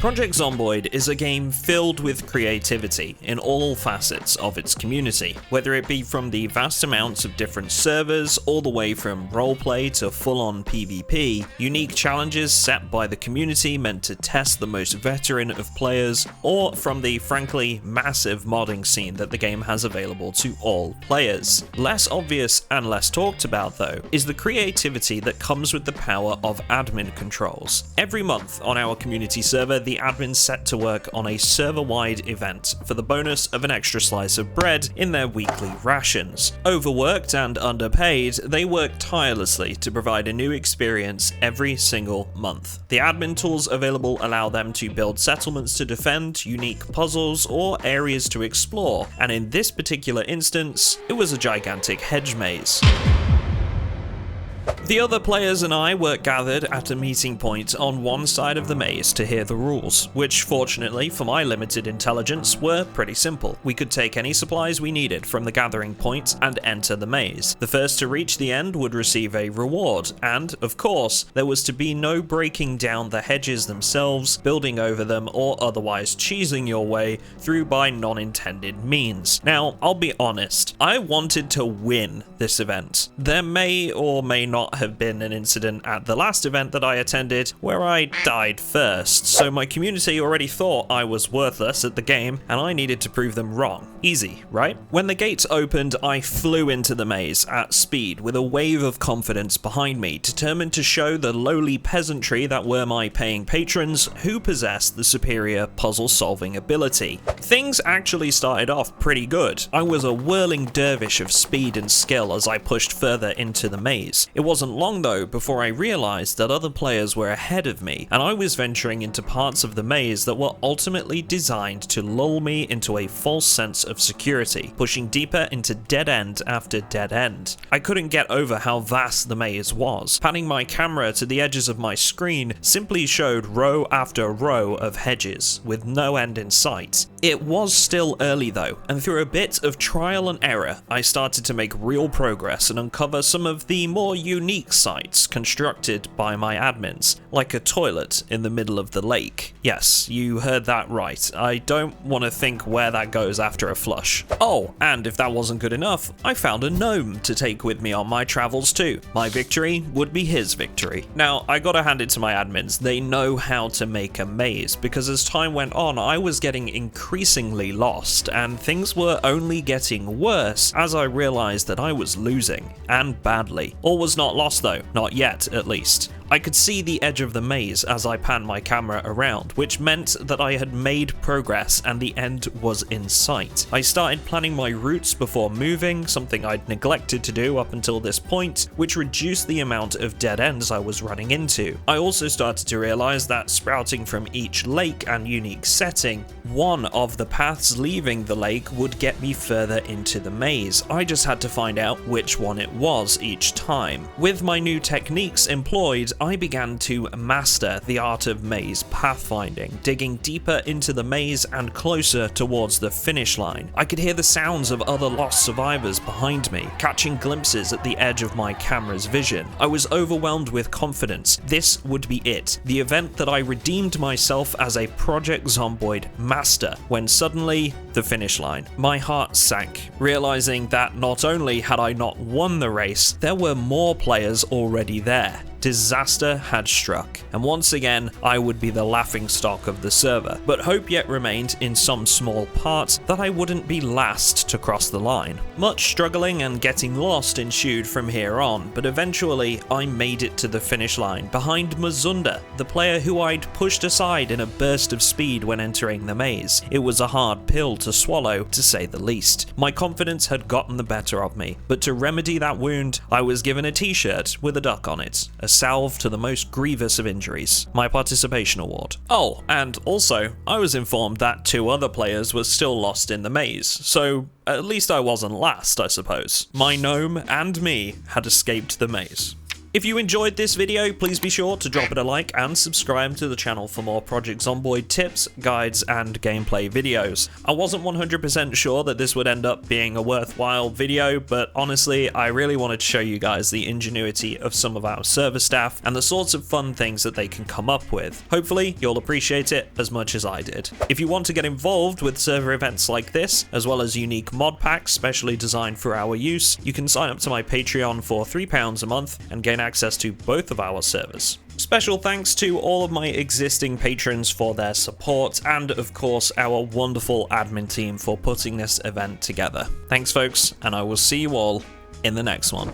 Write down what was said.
Project Zomboid is a game filled with creativity in all facets of its community, whether it be from the vast amounts of different servers all the way from roleplay to full-on PvP, unique challenges set by the community meant to test the most veteran of players, or from the frankly massive modding scene that the game has available to all players. Less obvious and less talked about though is the creativity that comes with the power of admin controls. Every month on our community server, the admins set to work on a server-wide event for the bonus of an extra slice of bread in their weekly rations. Overworked and underpaid, they work tirelessly to provide a new experience every single month. The admin tools available allow them to build settlements to defend, unique puzzles, or areas to explore, and in this particular instance, it was a gigantic hedge maze. The other players and I were gathered at a meeting point on one side of the maze to hear the rules, which fortunately for my limited intelligence were pretty simple. We could take any supplies we needed from the gathering point and enter the maze. The first to reach the end would receive a reward, and of course there was to be no breaking down the hedges themselves, building over them, or otherwise cheesing your way through by non-intended means. Now, I'll be honest, I wanted to win this event. There may or may not have been an incident at the last event that I attended where I died first, so my community already thought I was worthless at the game and I needed to prove them wrong. Easy, right? When the gates opened, I flew into the maze at speed with a wave of confidence behind me, determined to show the lowly peasantry that were my paying patrons who possessed the superior puzzle-solving ability. Things actually started off pretty good. I was a whirling dervish of speed and skill as I pushed further into the maze. It wasn't long though before I realized that other players were ahead of me, and I was venturing into parts of the maze that were ultimately designed to lull me into a false sense of security, pushing deeper into dead end after dead end. I couldn't get over how vast the maze was. Panning my camera to the edges of my screen simply showed row after row of hedges, with no end in sight. It was still early though, and through a bit of trial and error, I started to make real progress and uncover some of the more unique sites constructed by my admins, like a toilet in the middle of the lake. Yes, you heard that right. I don't want to think where that goes after a flush. Oh, and if that wasn't good enough, I found a gnome to take with me on my travels too. My victory would be his victory. Now, I gotta hand it to my admins. They know how to make a maze, because as time went on, I was getting increasingly lost, and things were only getting worse as I realized that I was losing, and badly. All was not lost though, not yet at least. I could see the edge of the maze as I panned my camera around, which meant that I had made progress and the end was in sight. I started planning my routes before moving, something I'd neglected to do up until this point, which reduced the amount of dead ends I was running into. I also started to realize that sprouting from each lake and unique setting, one of the paths leaving the lake would get me further into the maze. I just had to find out which one it was each time. With my new techniques employed, I began to master the art of maze pathfinding, digging deeper into the maze and closer towards the finish line. I could hear the sounds of other lost survivors behind me, catching glimpses at the edge of my camera's vision. I was overwhelmed with confidence. This would be it, the event that I redeemed myself as a Project Zomboid master, when suddenly, the finish line. My heart sank, realizing that not only had I not won the race, there were more players already there. Disaster had struck, and once again I would be the laughingstock of the server, but hope yet remained in some small part that I wouldn't be last to cross the line. Much struggling and getting lost ensued from here on, but eventually I made it to the finish line behind Mazunda, the player who I'd pushed aside in a burst of speed when entering the maze. It was a hard pill to swallow, to say the least. My confidence had gotten the better of me, but to remedy that wound, I was given a t-shirt with a duck on it, a salve to the most grievous of injuries, my participation award. Oh, and also, I was informed that 2 other players were still lost in the maze, so at least I wasn't last, I suppose. My gnome and me had escaped the maze. If you enjoyed this video, please be sure to drop it a like and subscribe to the channel for more Project Zomboid tips, guides, and gameplay videos. I wasn't 100% sure that this would end up being a worthwhile video, but honestly, I really wanted to show you guys the ingenuity of some of our server staff and the sorts of fun things that they can come up with. Hopefully, you'll appreciate it as much as I did. If you want to get involved with server events like this, as well as unique mod packs specially designed for our use, you can sign up to my Patreon for £3 a month and gain access to both of our servers. Special thanks to all of my existing patrons for their support, and of course our wonderful admin team for putting this event together. Thanks folks, and I will see you all in the next one.